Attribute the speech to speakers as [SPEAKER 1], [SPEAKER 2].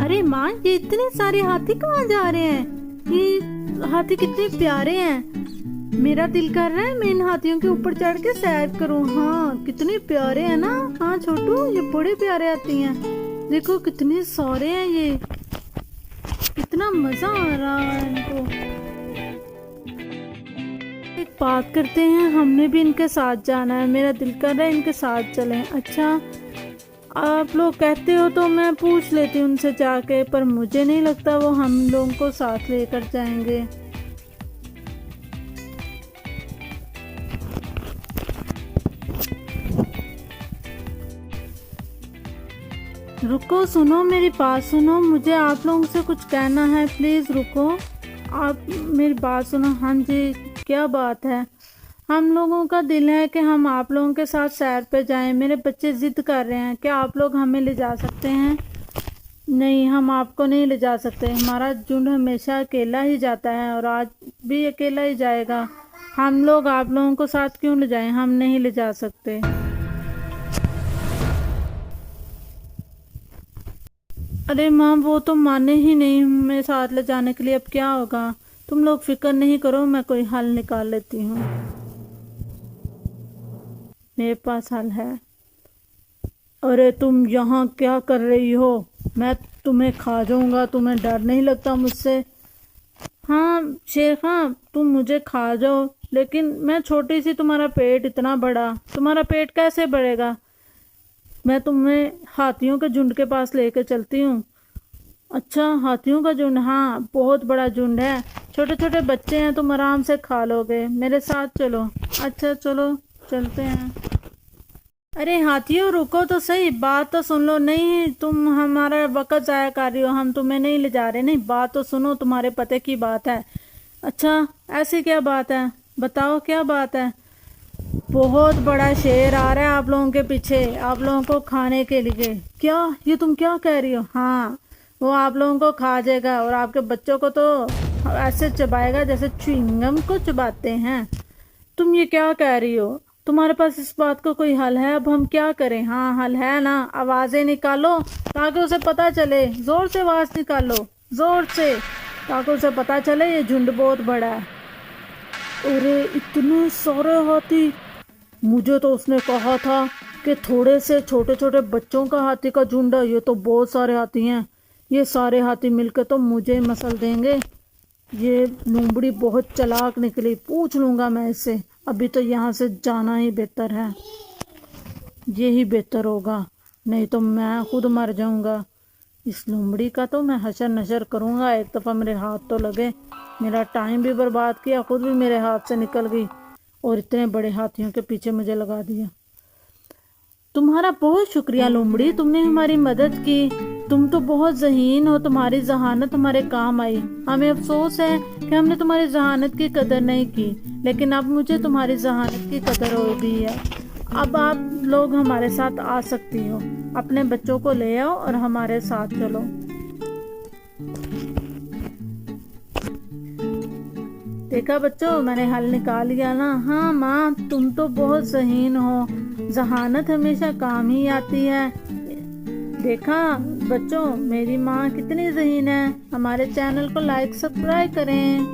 [SPEAKER 1] अरे माँ, ये इतने सारे हाथी कहाँ जा रहे हैं? ये हाथी कितने प्यारे हैं। मेरा दिल कर रहा है मैं इन हाथियों के ऊपर चढ़ के सैर करूं। हाँ, कितने प्यारे हैं ना। हाँ छोटू, ये बड़े प्यारे हाथी हैं। देखो कितने सारे हैं ये, कितना मजा आ रहा है इनको। एक बात करते हैं, हमने भी इनके साथ जाना है। मेरा दिल कर रहा है इनके साथ चलें। अच्छा, आप लोग कहते हो तो मैं पूछ लेती हूँ उनसे जाके, पर मुझे नहीं लगता वो हम लोगों को साथ लेकर जाएंगे। रुको, सुनो मेरी बात सुनो, मुझे आप लोगों से कुछ कहना है। प्लीज़ रुको, आप मेरी बात सुनो। हाँ जी, क्या बात है? हम लोगों का दिल है कि हम आप लोगों के साथ सैर पे जाएं। मेरे बच्चे जिद कर रहे हैं, क्या आप लोग हमें ले जा सकते हैं? नहीं, हम आपको नहीं ले जा सकते। हमारा झुंड हमेशा अकेला ही जाता है और आज भी अकेला ही जाएगा। हम लोग आप लोगों को साथ क्यों ले जाएं? हम नहीं ले जा सकते। अरे माँ, वो तो माने ही नहीं हमें साथ ले जाने के लिए। अब क्या होगा? तुम लोग फिक्र नहीं करो, मैं कोई हल निकाल लेती हूँ। मेरे पास हल है। अरे तुम यहाँ क्या कर रही हो? मैं तुम्हें खा जाऊंगा, तुम्हें डर नहीं लगता मुझसे? हाँ शेर खां, तुम मुझे खा जाओ, लेकिन मैं छोटी सी, तुम्हारा पेट इतना बड़ा, तुम्हारा पेट कैसे बढ़ेगा? मैं तुम्हें हाथियों के झुंड के पास लेके चलती हूँ। अच्छा, हाथियों का झुंड? हाँ, बहुत बड़ा झुंड है। छोटे छोटे बच्चे हैं, तुम आराम से खा लोगे। मेरे साथ चलो। अच्छा चलो, चलते हैं। अरे हाथियों, रुको तो सही, बात तो सुन लो। नहीं, तुम हमारा वक्त जाया कर रही हो, हम तुम्हें नहीं ले जा रहे। नहीं, बात तो सुनो, तुम्हारे पते की बात है। अच्छा, ऐसी क्या बात है? बताओ क्या बात है? बहुत बड़ा शेर आ रहा है आप लोगों के पीछे, आप लोगों को खाने के लिए। क्या? ये तुम क्या कह रही हो? हाँ, वो आप लोगों को खा जाएगा और आपके बच्चों को तो ऐसे चबाएगा जैसे च्युइंगम को चबाते हैं। तुम ये क्या कह रही हो? तुम्हारे पास इस बात का कोई हल है? अब हम क्या करें? हाँ, हल है ना, आवाजें निकालो ताकि उसे पता चले। जोर से आवाज निकालो, जोर से, ताकि उसे पता चले ये झुंड बहुत बड़ा है। अरे इतने सारे हाथी! मुझे तो उसने कहा था कि थोड़े से छोटे छोटे बच्चों का हाथी का झुंड है, ये तो बहुत सारे हाथी हैं। ये सारे हाथी मिलकर तो मुझे मसल देंगे। ये लोमड़ी बहुत चालाक निकली, पूछ लूंगा मैं इससे। अभी तो यहाँ से जाना ही बेहतर है, यही बेहतर होगा, नहीं तो मैं खुद मर जाऊंगा। इस लोमड़ी का तो मैं हशर नशर करूंगा। एक दफ़ा मेरे हाथ तो लगे, मेरा टाइम भी बर्बाद किया, खुद भी मेरे हाथ से निकल गई और इतने बड़े हाथियों के पीछे मुझे लगा दिया। तुम्हारा बहुत शुक्रिया लोमड़ी, तुमने हमारी मदद की। तुम तो बहुत ज़हीन हो, तुम्हारी जहानत हमारे काम आई। हमें अफसोस है कि हमने तुम्हारी जहानत की कदर नहीं की, लेकिन अब मुझे तुम्हारी जहानत की कदर हो गई है। अब आप लोग हमारे साथ आ सकती हो। अपने बच्चों को ले आओ और हमारे साथ चलो। देखा बच्चों, मैंने हल निकाल लिया ना। हाँ माँ, तुम तो बहुत ज़हीन हो, जहानत हमेशा काम ही आती है। देखा बच्चों, मेरी माँ कितनी ज़हीन है। हमारे चैनल को लाइक सब्सक्राइब करें।